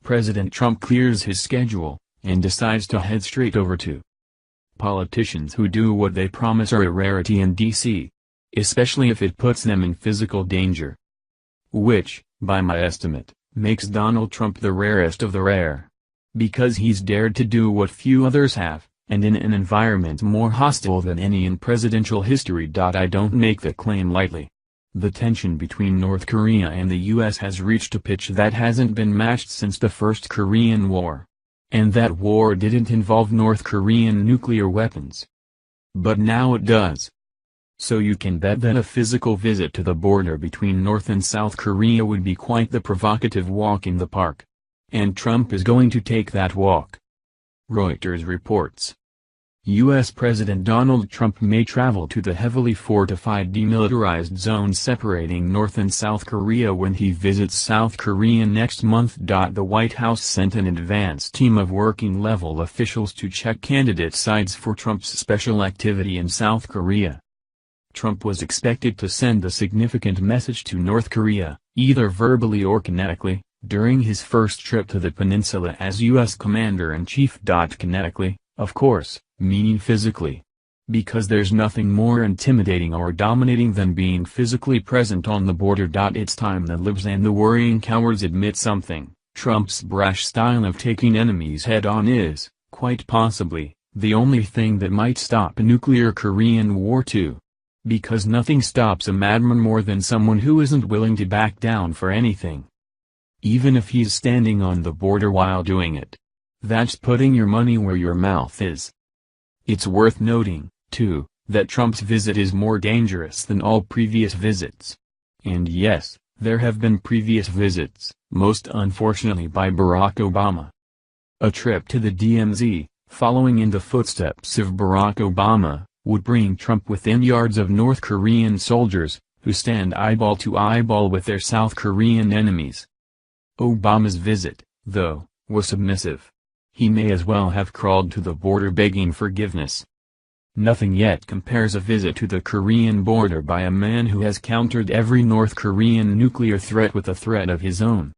President Trump clears his schedule, and decides to head straight over to. Politicians who do what they promise are a rarity in D.C., especially if it puts them in physical danger. Which, by my estimate, makes Donald Trump the rarest of the rare. Because he's dared to do what few others have, and in an environment more hostile than any in presidential history. I don't make that claim lightly. The tension between North Korea and the U.S. has reached a pitch that hasn't been matched since the First Korean War. And that war didn't involve North Korean nuclear weapons. But now it does. So you can bet that a physical visit to the border between North and South Korea would be quite the provocative walk in the park. And Trump is going to take that walk. Reuters reports. U.S. President Donald Trump may travel to the heavily fortified demilitarized zone separating North and South Korea when he visits South Korea next month. The White House sent an advance team of working-level officials to check candidate sides for Trump's special activity in South Korea. Trump was expected to send a significant message to North Korea, either verbally or kinetically, during his first trip to the peninsula as U.S. Commander-in-Chief. Kinetically, of course, meaning physically. Because there's nothing more intimidating or dominating than being physically present on the border. It's time the libs and the worrying cowards admit something. Trump's brash style of taking enemies head-on is, quite possibly, the only thing that might stop a nuclear Korean War too. Because nothing stops a madman more than someone who isn't willing to back down for anything. Even if he's standing on the border while doing it. That's putting your money where your mouth is. It's worth noting, too, that Trump's visit is more dangerous than all previous visits. And yes, there have been previous visits, most unfortunately by Barack Obama. A trip to the DMZ, following in the footsteps of Barack Obama, would bring Trump within yards of North Korean soldiers, who stand eyeball to eyeball with their South Korean enemies. Obama's visit, though, was submissive. He may as well have crawled to the border begging forgiveness. Nothing yet compares a visit to the Korean border by a man who has countered every North Korean nuclear threat with a threat of his own.